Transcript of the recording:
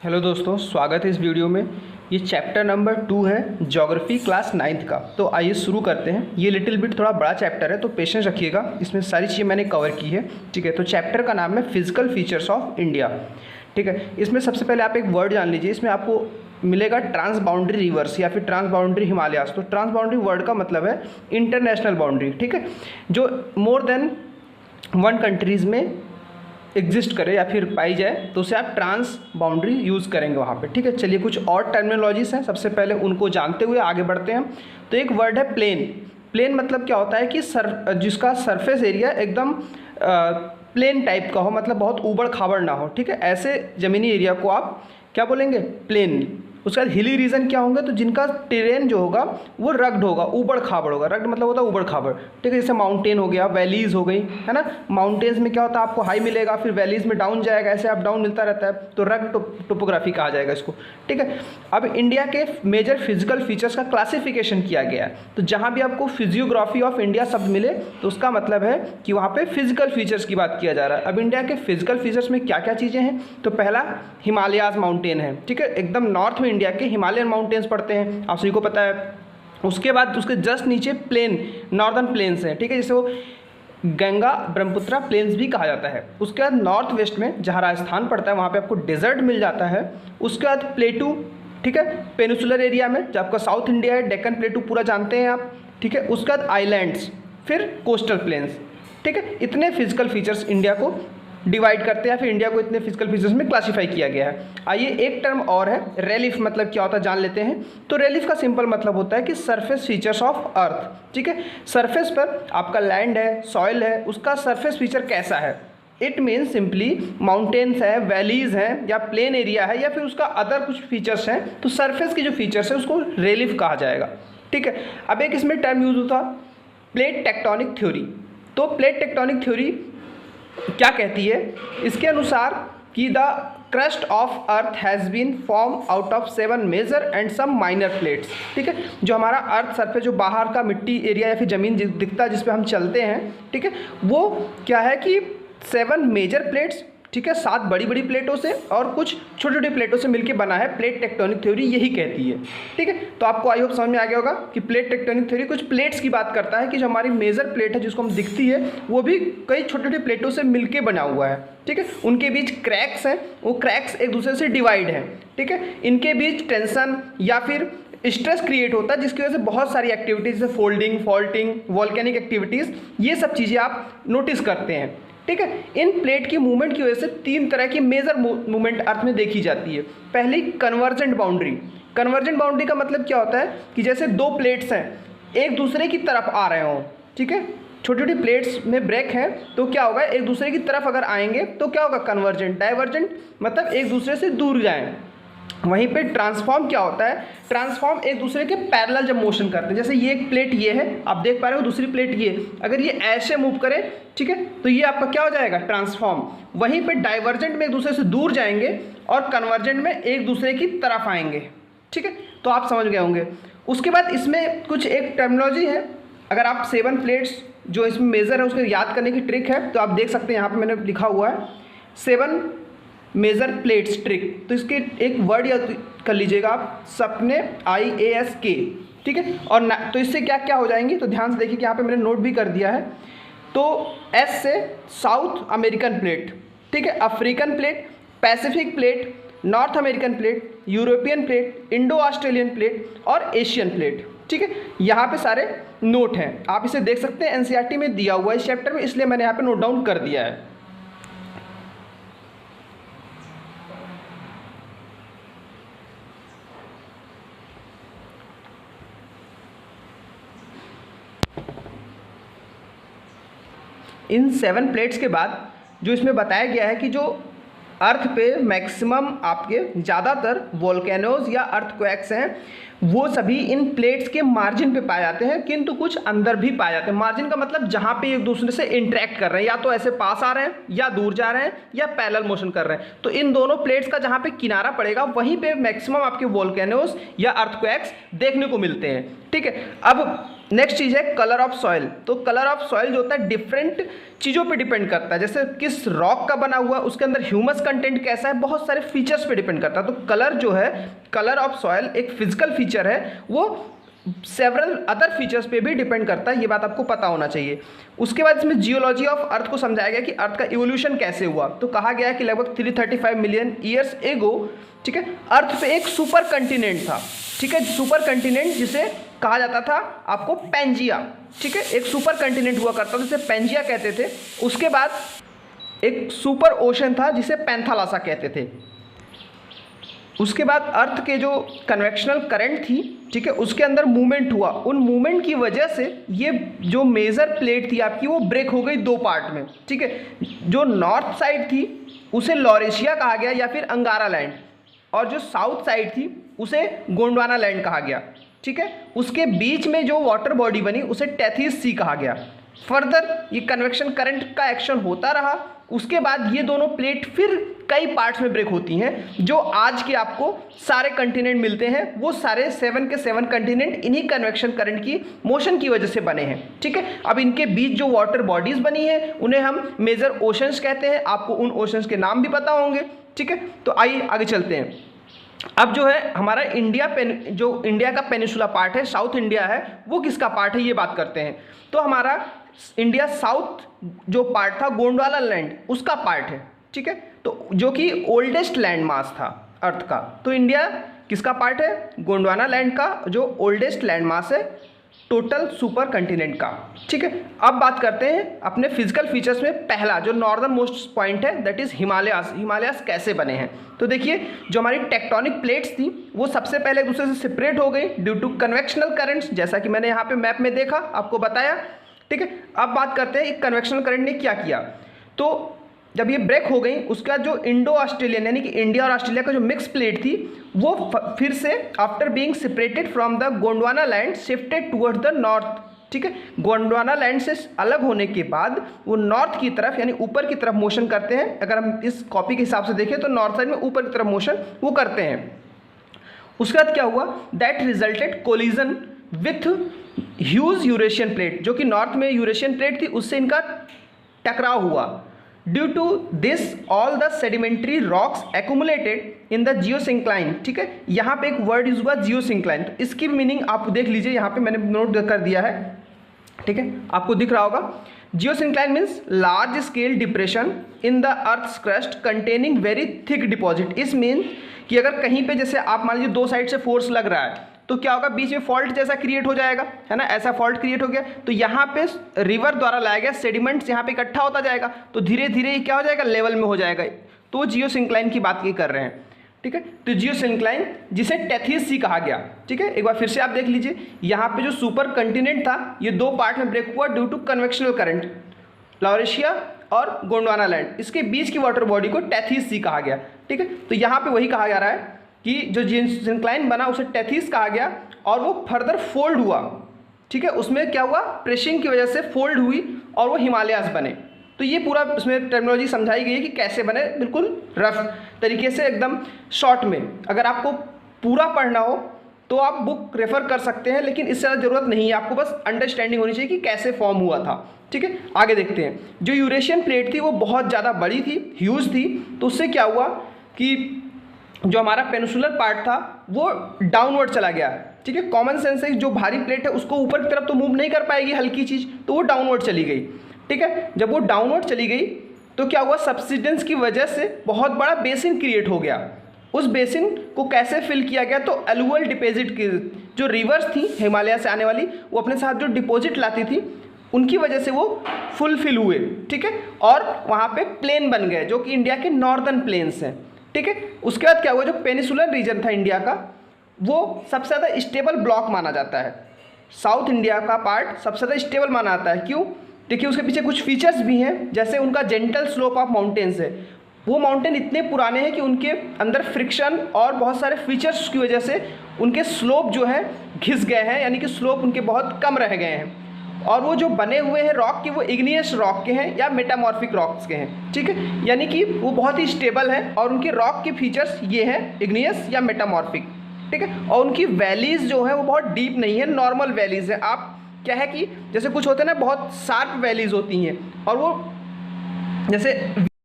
Hello दोस्तों, स्वागत है इस वीडियो में। ये चैप्टर नंबर 2 है, ज्योग्राफी क्लास 9th का। तो आइए शुरू करते हैं। ये लिटिल बिट थोड़ा बड़ा चैप्टर है, तो पेशेंस रखिएगा, इसमें सारी चीज़ें मैंने कवर की है। ठीक है, तो चैप्टर का नाम है फिजिकल फीचर्स ऑफ इंडिया। ठीक है, इसमें सबसे पहले आप एक वर्ड जान लीजिए। इसमें आपको मिलेगा ट्रांस बाउंड्री रिवर्स या फिर ट्रांस बाउंड्री हिमालयास। तो ट्रांस बाउंड्री वर्ड का मतलब है इंटरनेशनल बाउंड्री। ठीक है, जो मोर देन 1 कंट्रीज़ में एग्जिस्ट करे या फिर पाई जाए तो उसे आप ट्रांस बाउंड्री यूज़ करेंगे वहाँ पे। ठीक है, चलिए कुछ और टर्मिनोलॉजीज हैं, सबसे पहले उनको जानते हुए आगे बढ़ते हैं। तो एक वर्ड है प्लेन। प्लेन मतलब क्या होता है कि जिसका सरफेस एरिया एकदम प्लेन टाइप का हो, मतलब बहुत ऊबड़ खाबड़ ना हो। ठीक है, ऐसे ज़मीनी एरिया को आप क्या बोलेंगे? प्लेन। उसके बाद हिली रीजन क्या होंगे? तो जिनका टेरेन जो होगा वो रग्ड होगा, ऊबड़ खाबड़ होगा। रग्ड मतलब होता है ऊबड़ खाबड़। ठीक है, जैसे माउंटेन हो गया, वैलीज हो गई, है ना। माउंटेन्स में क्या होता है, आपको हाई मिलेगा, फिर वैलीज में डाउन जाएगा, ऐसे अप डाउन मिलता रहता है, तो रग्ड टोपोग्राफी कहा जाएगा इसको। ठीक है, अब इंडिया के मेजर फिजिकल फीचर्स का क्लासिफिकेशन किया गया है। तो जहाँ भी आपको फिजियोग्राफी ऑफ इंडिया शब्द मिले तो उसका मतलब है कि वहाँ पे फिजिकल फीचर्स की बात किया जा रहा है। अब इंडिया के फिजिकल फीचर्स में क्या क्या चीज़ें हैं? तो पहला हिमालयाज माउंटेन है। ठीक है, एकदम नॉर्थ में इंडिया के हिमालयन माउंटेन्स पड़ते हैं, आप सभी को पता है। उसके बाद उसके जस्ट नीचे प्लेन, नॉर्दर्न प्लेन्स हैं। ठीक है, जिसे वो गंगा ब्रह्मपुत्रा प्लेन्स भी कहा जाता है। उसके बाद नॉर्थ वेस्ट में जहाँ राजस्थान पड़ता है वहाँ पे आपको डेजर्ट मिल जाता है। उसके बाद प्लेटू, ठीक है, पेनिसुलर एरिया में जो आपका साउथ इंडिया है, डेक्कन प्लेटू पूरा जानते हैं आप। ठीक है, उसके बाद आइलैंड्स, फिर कोस्टल प्लेन्स। ठीक है, इतने फिजिकल फीचर्स इंडिया को डिवाइड करते हैं, फिर इंडिया को इतने फिजिकल फीचर्स में क्लासीफाई किया गया है। आइए एक टर्म और है, रेलिफ मतलब क्या होता है जान लेते हैं। तो रेलिफ का सिंपल मतलब होता है कि सरफेस फीचर्स ऑफ अर्थ। ठीक है, सरफेस पर आपका लैंड है, सॉइल है, उसका सरफेस फीचर कैसा है। इट मीन्स सिंपली माउंटेन्स है, वैलीज हैं, या प्लेन एरिया है, या फिर उसका अदर कुछ फीचर्स हैं, तो सरफेस की जो फीचर्स है उसको रेलिफ कहा जाएगा। ठीक है, अब एक इसमें टर्म यूज होता प्लेट टेक्टोनिक थ्योरी। तो प्लेट टेक्टोनिक थ्योरी क्या कहती है? इसके अनुसार कि the crust of earth has been form out of 7 major and some minor plates. ठीक है, जो हमारा अर्थ सरफेस, जो बाहर का मिट्टी एरिया या फिर ज़मीन दिखता है जिस पे हम चलते हैं, ठीक है, वो क्या है कि 7 मेजर प्लेट्स, ठीक है, 7 बड़ी बड़ी प्लेटों से और कुछ छोटी छोटी प्लेटों से मिलकर बना है। प्लेट टेक्टोनिक थ्योरी यही कहती है। ठीक है, तो आपको आई होप समझ में आ गया होगा कि प्लेट टेक्टोनिक थ्योरी कुछ प्लेट्स की बात करता है कि जो हमारी मेजर प्लेट है जिसको हम दिखती है वो भी कई छोटी छोटी प्लेटों से मिलकर बना हुआ है। ठीक है, उनके बीच क्रैक्स हैं, वो क्रैक्स एक दूसरे से डिवाइड हैं। ठीक है, इनके बीच टेंशन या फिर स्ट्रेस क्रिएट होता है जिसकी वजह से बहुत सारी एक्टिविटीज़ जैसे फोल्डिंग, फॉल्टिंग, वॉल्केनिक एक्टिविटीज़, ये सब चीज़ें आप नोटिस करते हैं। ठीक है, इन प्लेट की मूवमेंट की वजह से 3 तरह की मेजर मूवमेंट अर्थ में देखी जाती है। पहली कन्वर्जेंट बाउंड्री। कन्वर्जेंट बाउंड्री का मतलब क्या होता है कि जैसे 2 प्लेट्स हैं, एक दूसरे की तरफ आ रहे हों। ठीक है, छोटी छोटी प्लेट्स में ब्रेक हैं तो क्या होगा, एक दूसरे की तरफ अगर आएंगे तो क्या होगा कन्वर्जेंट। डाइवर्जेंट मतलब एक दूसरे से दूर जाएं। वहीं पे ट्रांसफॉर्म क्या होता है? ट्रांसफॉर्म एक दूसरे के पैरेलल जब मोशन करते हैं, जैसे ये एक प्लेट ये है, आप देख पा रहे हो, दूसरी प्लेट ये, अगर ये ऐसे मूव करे, ठीक है, तो ये आपका क्या हो जाएगा? ट्रांसफॉर्म। वहीं पे डाइवर्जेंट में एक दूसरे से दूर जाएंगे और कन्वर्जेंट में एक दूसरे की तरफ आएंगे। ठीक है, तो आप समझ गए होंगे। उसके बाद इसमें कुछ एक टर्मिनोलॉजी है, अगर आप 7 प्लेट्स जो इसमें मेजर है उसको याद करने की ट्रिक है, तो आप देख सकते हैं यहाँ पर मैंने लिखा हुआ है 7 मेजर प्लेट्स ट्रिक। तो इसके एक वर्ड याद कर लीजिएगा आप, सपने, IASK। ठीक है, और तो इससे क्या क्या हो जाएंगी, तो ध्यान से देखिए कि यहाँ पे मैंने नोट भी कर दिया है। तो S से साउथ अमेरिकन प्लेट, ठीक है, African plate, Pacific plate, north American plate, European plate, Indo Australian plate और एशियन प्लेट। ठीक है, यहाँ पे सारे नोट हैं, आप इसे देख सकते हैं, NCERT में दिया हुआ है इस चैप्टर में, इसलिए मैंने यहाँ पे नोट डाउन कर दिया है। इन 7 प्लेट्स के बाद जो इसमें बताया गया है कि जो अर्थ पे मैक्सिमम आपके ज़्यादातर वोल्केनोज या अर्थक्वेक्स हैं वो सभी इन प्लेट्स के मार्जिन पे पाए जाते हैं, किंतु कुछ अंदर भी पाए जाते हैं। मार्जिन का मतलब जहाँ पे एक दूसरे से इंटरेक्ट कर रहे हैं, या तो ऐसे पास आ रहे हैं या दूर जा रहे हैं या पैरेलल मोशन कर रहे हैं। तो इन दोनों प्लेट्स का जहाँ पे किनारा पड़ेगा वहीं पे मैक्सिमम आपके वोल्केनोज या अर्थक्वेक्स देखने को मिलते हैं। ठीक है, अब नेक्स्ट चीज़ है कलर ऑफ सॉइल। तो कलर ऑफ सॉइल जो होता है डिफरेंट चीज़ों पे डिपेंड करता है, जैसे किस रॉक का बना हुआ, उसके अंदर ह्यूमस कंटेंट कैसा है, बहुत सारे फीचर्स पे डिपेंड करता है। तो कलर जो है, कलर ऑफ सॉइल एक फिजिकल फीचर है, वो सेवरल अदर फीचर्स पे भी डिपेंड करता है, ये बात आपको पता होना चाहिए। उसके बाद इसमें जियोलॉजी ऑफ अर्थ को समझाया गया कि अर्थ का इवोल्यूशन कैसे हुआ। तो कहा गया है कि लगभग 335 मिलियन ईयर्स एगो, ठीक है, अर्थ पे एक सुपर कंटिनेंट था, ठीक है, सुपर कंटिनेंट जिसे कहा जाता था आपको पैंजिया, ठीक है, एक सुपर कंटिनेंट हुआ करता था जिसे पैंजिया कहते थे। उसके बाद एक सुपर ओशन था जिसे पैंथालासा कहते थे। उसके बाद अर्थ के जो कन्वेक्शनल करंट थी, ठीक है, उसके अंदर मूवमेंट हुआ, उन मूवमेंट की वजह से ये जो मेजर प्लेट थी आपकी वो ब्रेक हो गई दो पार्ट में, ठीक है। जो नॉर्थ साइड थी उसे लॉरेशिया कहा गया या फिर अंगारा लैंड, और जो साउथ साइड थी उसे गोंडवाना लैंड कहा गया, ठीक है। उसके बीच में जो वाटर बॉडी बनी उसे टेथीस सी कहा गया। फर्दर ये कन्वेक्शन करंट का एक्शन होता रहा, उसके बाद ये दोनों प्लेट फिर कई पार्ट्स में ब्रेक होती हैं। जो आज के आपको सारे कंटिनेंट मिलते हैं वो सारे 7 के 7 कंटिनेंट इन्हीं कन्वेक्शन करंट की मोशन की वजह से बने हैं, ठीक है। अब इनके बीच जो वाटर बॉडीज बनी है उन्हें हम मेजर ओशंस कहते हैं, आपको उन ओशंस के नाम भी पता होंगे, ठीक है। तो आइए आगे चलते हैं। अब जो है हमारा जो इंडिया का पेनिसुला पार्ट है, साउथ इंडिया है, वो किसका पार्ट है ये बात करते हैं। तो हमारा इंडिया साउथ जो पार्ट था गोंडवाना लैंड उसका पार्ट है, ठीक है, तो जो कि ओल्डेस्ट लैंड मास था अर्थ का। तो इंडिया किसका पार्ट है, गोंडवाना लैंड का, जो ओल्डेस्ट लैंड मास है टोटल सुपर कंटिनेंट का, ठीक है। अब बात करते हैं अपने फिजिकल फीचर्स में पहला जो नॉर्दर्न मोस्ट पॉइंट है दैट इज हिमालयास। हिमालयास कैसे बने हैं, तो देखिए जो हमारी टेक्टोनिक प्लेट्स थी वो सबसे पहले एक दूसरे से सेपरेट हो गई ड्यू टू कन्वेक्शनल करंट्स, जैसा कि मैंने यहाँ पे मैप में देखा, आपको बताया, ठीक है। अब बात करते हैं कन्वेक्शनल करंट ने क्या किया। तो जब ये ब्रेक हो गई उसके बाद जो इंडो ऑस्ट्रेलियन यानी कि इंडिया और ऑस्ट्रेलिया का जो मिक्स प्लेट थी वो फिर से after being separated from the Gondwana land shifted towards the north, ठीक है। गोंडवाना लैंड से अलग होने के बाद वो नॉर्थ की तरफ यानी ऊपर की तरफ मोशन करते हैं। अगर हम इस कॉपी के हिसाब से देखें तो नॉर्थ साइड में ऊपर की तरफ मोशन वो करते हैं। उसके बाद क्या हुआ, that resulted collision with huge Eurasian plate, जो कि नॉर्थ में यूरेशियन प्लेट थी उससे इनका टकराव हुआ। Due to this all the sedimentary rocks accumulated in the geosyncline, ठीक है। यहाँ पे एक वर्ड यूज हुआ जियोसिंक्लाइन, तो इसकी मीनिंग आप देख लीजिए, यहाँ पे मैंने नोट कर दिया है, ठीक है, आपको दिख रहा होगा। Geosyncline means large scale depression in the earth crust containing very thick deposit. इस मीन कि अगर कहीं पे जैसे आप मान लीजिए दो साइड से फोर्स लग रहा है तो क्या होगा, बीच में फॉल्ट जैसा क्रिएट हो जाएगा, है ना, ऐसा फॉल्ट क्रिएट हो गया। तो यहाँ पे रिवर द्वारा लाया गया सेडिमेंट्स यहाँ पे इकट्ठा होता जाएगा तो धीरे धीरे ये क्या हो जाएगा, लेवल में हो जाएगा। तो जियोसिंक्लाइन की बात ये कर रहे हैं, ठीक है। तो जियोसिंक्लाइन जिसे टेथीस सी कहा गया, ठीक है। एक बार फिर से आप देख लीजिए, यहाँ पे जो सुपर कंटिनेंट था ये दो पार्ट में ब्रेक हुआ due to convectional current, Laurasia और गोंडवाना लैंड, इसके बीच की वाटर बॉडी को टेथीस सी कहा गया, ठीक है। तो यहाँ पे वही कहा जा रहा है कि जो जियोसिंक्लाइन बना उसे टेथीस कहा गया और वो फर्दर फोल्ड हुआ, ठीक है। उसमें क्या हुआ, प्रेशिंग की वजह से फोल्ड हुई और वो हिमालयास बने। तो ये पूरा उसमें टर्मिनोलॉजी समझाई गई है कि कैसे बने, बिल्कुल रफ तरीके से एकदम शॉर्ट में। अगर आपको पूरा पढ़ना हो तो आप बुक रेफर कर सकते हैं, लेकिन इससे ज़्यादा ज़रूरत नहीं है, आपको बस अंडरस्टैंडिंग होनी चाहिए कि कैसे फॉर्म हुआ था, ठीक है। आगे देखते हैं। जो यूरेशियन प्लेट थी वो बहुत ज़्यादा बड़ी थी, ह्यूज थी, तो उससे क्या हुआ कि जो हमारा पेनिसुलर पार्ट था वो डाउनवर्ड चला गया, ठीक है। कॉमन सेंस है जो भारी प्लेट है उसको ऊपर की तरफ तो मूव नहीं कर पाएगी हल्की चीज़, तो वो डाउनवर्ड चली गई, ठीक है। जब वो डाउनवर्ड चली गई तो क्या हुआ, सब्सिडेंस की वजह से बहुत बड़ा बेसिन क्रिएट हो गया। उस बेसिन को कैसे फिल किया गया, तो एलुअल डिपॉजिट की जो रिवर्स थी हिमालय से आने वाली वो अपने साथ जो डिपॉजिट लाती थी उनकी वजह से वो फुलफिल हुए, ठीक है। और वहाँ पे प्लेन बन गए जो कि इंडिया के नॉर्दर्न प्लेन्स हैं, ठीक है। उसके बाद क्या हुआ, जो पेनिसुलर रीजन था इंडिया का वो सबसे ज़्यादा स्टेबल ब्लॉक माना जाता है। साउथ इंडिया का पार्ट सबसे ज़्यादा स्टेबल माना जाता है, क्यों, देखिए उसके पीछे कुछ फीचर्स भी हैं, जैसे उनका जेंटल स्लोप ऑफ माउंटेन्स है। वो माउंटेन इतने पुराने हैं कि उनके अंदर फ्रिक्शन और बहुत सारे फीचर्स की वजह से उनके स्लोप जो है घिस गए हैं, यानी कि स्लोप उनके बहुत कम रह गए हैं। और वो जो बने हुए हैं रॉक के वो इग्नियस रॉक के हैं या मेटामॉर्फिक रॉक्स के हैं, ठीक है। यानी कि वो बहुत ही स्टेबल हैं और उनके रॉक के फीचर्स ये हैं, इग्नियस या मेटामॉर्फिक, ठीक है। और उनकी वैलीज़ जो है वो बहुत डीप नहीं है, नॉर्मल वैलीज़ है। आप क्या है कि जैसे कुछ होते हैं ना बहुत शार्प वैलीज होती हैं और वो जैसे